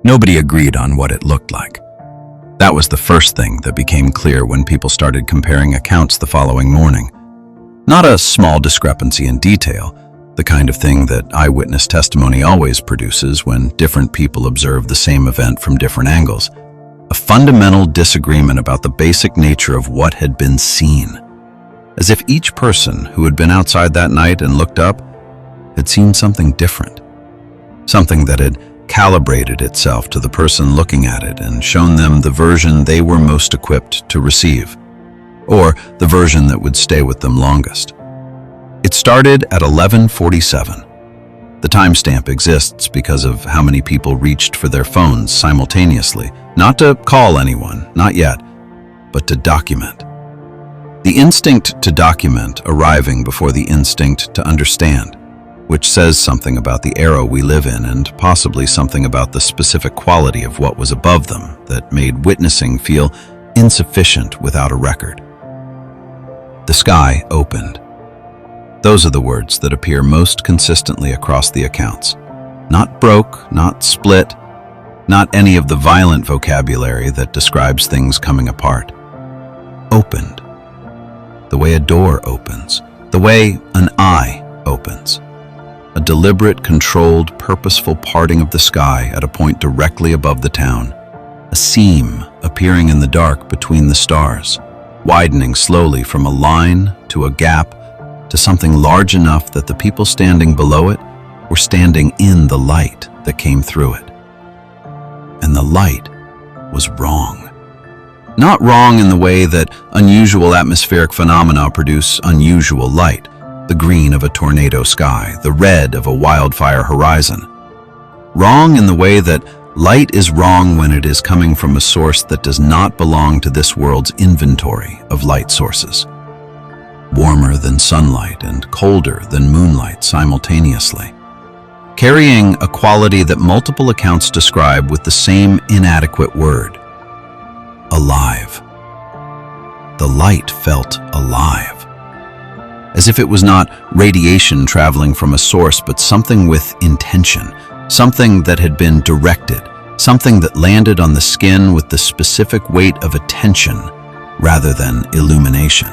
Nobody agreed on what it looked like. That was the first thing that became clear when people started comparing accounts the following morning. Not a small discrepancy in detail, the kind of thing that eyewitness testimony always produces when different people observe the same event from different angles. A fundamental disagreement about the basic nature of what had been seen. As if each person who had been outside that night and looked up had seen something different. Something that had calibrated itself to the person looking at it and shown them the version they were most equipped to receive, or the version that would stay with them longest. It started at 11:47. The timestamp exists because of how many people reached for their phones simultaneously, not to call anyone, not yet, but to document. The instinct to document arriving before the instinct to understand, which says something about the era we live in and possibly something about the specific quality of what was above them that made witnessing feel insufficient without a record. The sky opened. Those are the words that appear most consistently across the accounts. Not broke, not split, not any of the violent vocabulary that describes things coming apart. Opened. The way a door opens. The way an eye opens. A deliberate, controlled, purposeful parting of the sky at a point directly above the town. A seam appearing in the dark between the stars, widening slowly from a line to a gap to something large enough that the people standing below it were standing in the light that came through it. And the light was wrong. Not wrong in the way that unusual atmospheric phenomena produce unusual light, the green of a tornado sky, the red of a wildfire horizon. Wrong in the way that light is wrong when it is coming from a source that does not belong to this world's inventory of light sources. Warmer than sunlight and colder than moonlight simultaneously, carrying a quality that multiple accounts describe with the same inadequate word: alive. The light felt alive, as if it was not radiation traveling from a source, but something with intention, something that had been directed, something that landed on the skin with the specific weight of attention rather than illumination.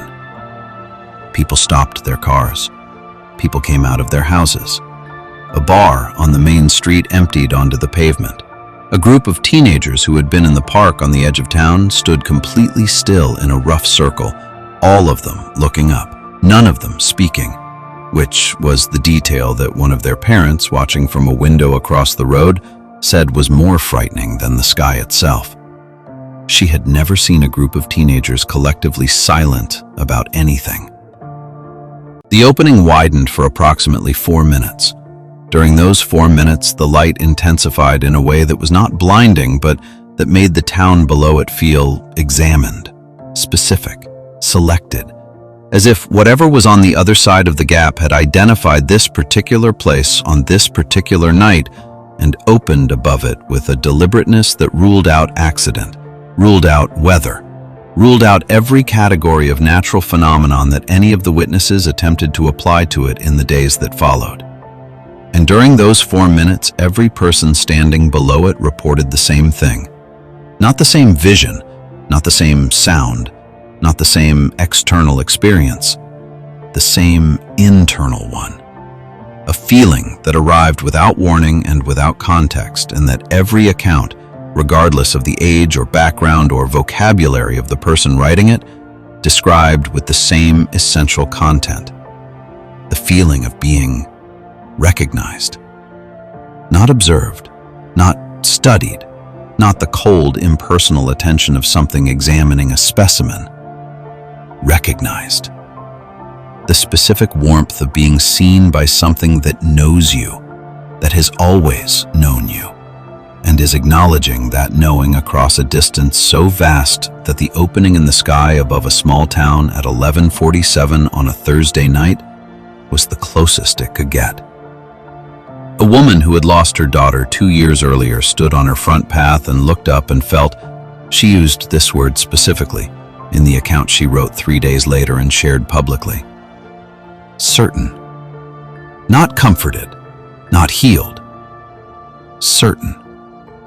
People stopped their cars. People came out of their houses. A bar on the main street emptied onto the pavement. A group of teenagers who had been in the park on the edge of town stood completely still in a rough circle, all of them looking up, none of them speaking, which was the detail that one of their parents, watching from a window across the road, said was more frightening than the sky itself. She had never seen a group of teenagers collectively silent about anything. The opening widened for approximately 4 minutes. During those 4 minutes, the light intensified in a way that was not blinding, but that made the town below it feel examined, specific, selected, as if whatever was on the other side of the gap had identified this particular place on this particular night and opened above it with a deliberateness that ruled out accident, ruled out weather, ruled out every category of natural phenomenon that any of the witnesses attempted to apply to it in the days that followed. And during those 4 minutes, every person standing below it reported the same thing. Not the same vision, not the same sound, not the same external experience, the same internal one. A feeling that arrived without warning and without context, and that every account, regardless of the age or background or vocabulary of the person writing it, described with the same essential content. The feeling of being recognized. Not observed, not studied, not the cold, impersonal attention of something examining a specimen. Recognized. The specific warmth of being seen by something that knows you, that has always known you, and is acknowledging that knowing across a distance so vast that the opening in the sky above a small town at 11:47 on a Thursday night was the closest it could get. A woman who had lost her daughter 2 years earlier stood on her front path and looked up and felt, she used this word specifically in the account she wrote 3 days later and shared publicly. Certain. Not comforted, not healed. Certain.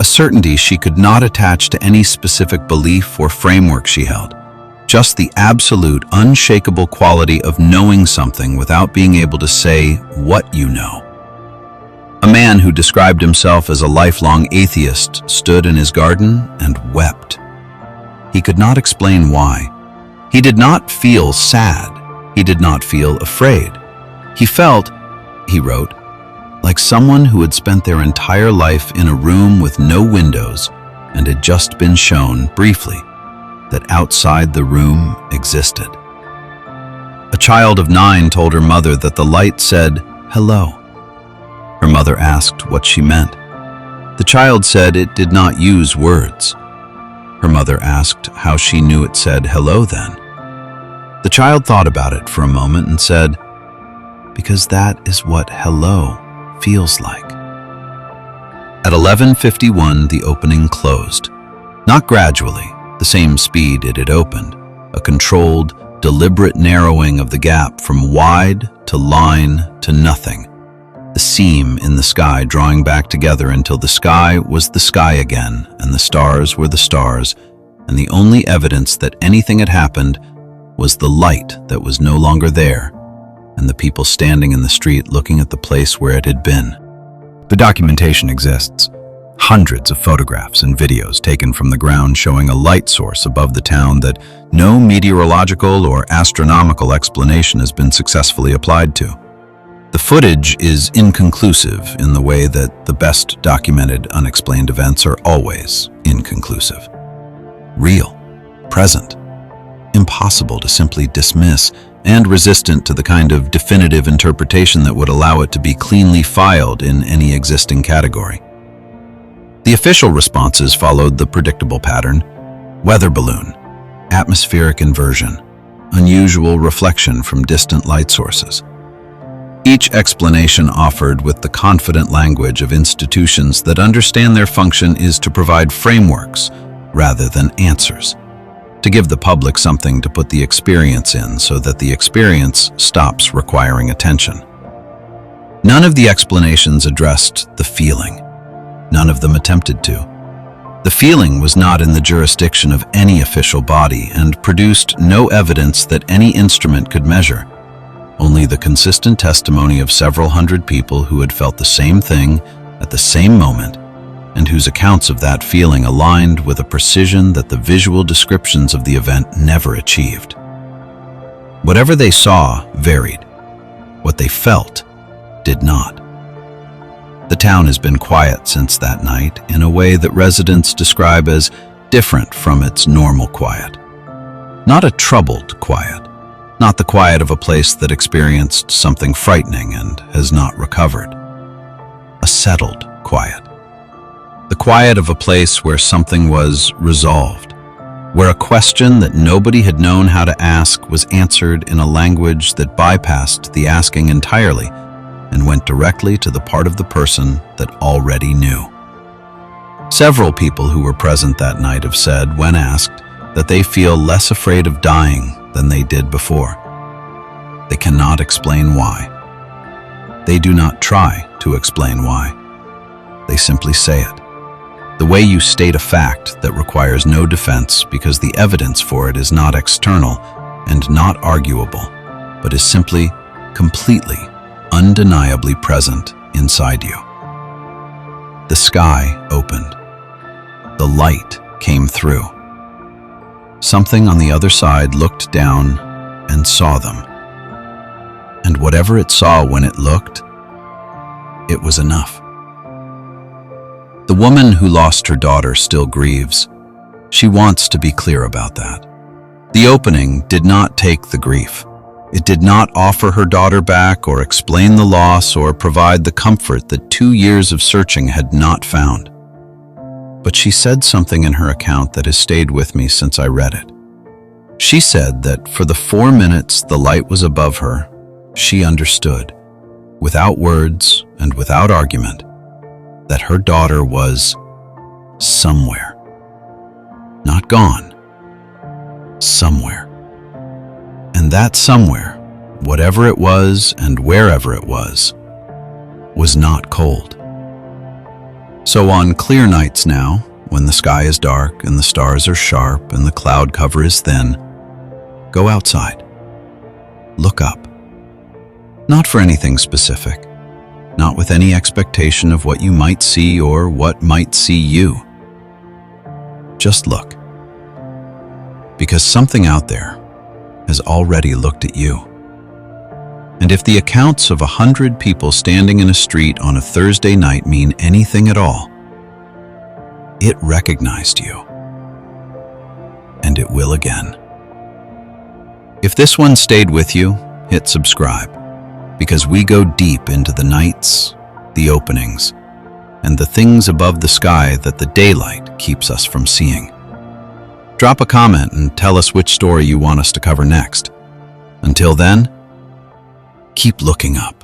a certainty she could not attach to any specific belief or framework she held, just the absolute, unshakable quality of knowing something without being able to say what you know. A man who described himself as a lifelong atheist stood in his garden and wept. He could not explain why. He did not feel sad. He did not feel afraid. He felt, he wrote, like someone who had spent their entire life in a room with no windows and had just been shown, briefly, that outside the room existed. A child of 9 told her mother that the light said, "Hello." Her mother asked what she meant. The child said it did not use words. Her mother asked how she knew it said hello then. The child thought about it for a moment and said, "Because that is what hello feels like." At 11:51, the opening closed. Not gradually, the same speed it had opened, a controlled, deliberate narrowing of the gap from wide to line to nothing. The seam in the sky drawing back together until the sky was the sky again, and the stars were the stars, and the only evidence that anything had happened was the light that was no longer there, and the people standing in the street looking at the place where it had been. The documentation exists. Hundreds of photographs and videos taken from the ground showing a light source above the town that no meteorological or astronomical explanation has been successfully applied to. The footage is inconclusive in the way that the best documented unexplained events are always inconclusive. Real, present, impossible to simply dismiss, and resistant to the kind of definitive interpretation that would allow it to be cleanly filed in any existing category. The official responses followed the predictable pattern: weather balloon, atmospheric inversion, unusual reflection from distant light sources. Each explanation offered with the confident language of institutions that understand their function is to provide frameworks rather than answers, to give the public something to put the experience in so that the experience stops requiring attention. None of the explanations addressed the feeling. None of them attempted to. The feeling was not in the jurisdiction of any official body and produced no evidence that any instrument could measure. Only the consistent testimony of several hundred people who had felt the same thing at the same moment, and whose accounts of that feeling aligned with a precision that the visual descriptions of the event never achieved. Whatever they saw varied. What they felt did not. The town has been quiet since that night in a way that residents describe as different from its normal quiet. Not a troubled quiet. Not the quiet of a place that experienced something frightening and has not recovered. A settled quiet. The quiet of a place where something was resolved, where a question that nobody had known how to ask was answered in a language that bypassed the asking entirely and went directly to the part of the person that already knew. Several people who were present that night have said, when asked, that they feel less afraid of dying than they did before. They cannot explain why. They do not try to explain why. They simply say it. The way you state a fact that requires no defense because the evidence for it is not external and not arguable, but is simply, completely, undeniably present inside you. The sky opened. The light came through. Something on the other side looked down and saw them. And whatever it saw when it looked, it was enough. The woman who lost her daughter still grieves. She wants to be clear about that. The opening did not take the grief. It did not offer her daughter back or explain the loss or provide the comfort that 2 years of searching had not found. But she said something in her account that has stayed with me since I read it. She said that for the 4 minutes the light was above her, she understood, without words and without argument, that her daughter was somewhere. Not gone, somewhere. And that somewhere, whatever it was and wherever it was not cold. So on clear nights now, when the sky is dark and the stars are sharp and the cloud cover is thin, go outside. Look up. Not for anything specific, not with any expectation of what you might see or what might see you. Just look. Because something out there has already looked at you. And if the accounts of 100 people standing in a street on a Thursday night mean anything at all, it recognized you. And it will again. If this one stayed with you, hit subscribe, because we go deep into the nights, the openings, and the things above the sky that the daylight keeps us from seeing. Drop a comment and tell us which story you want us to cover next. Until then, keep looking up.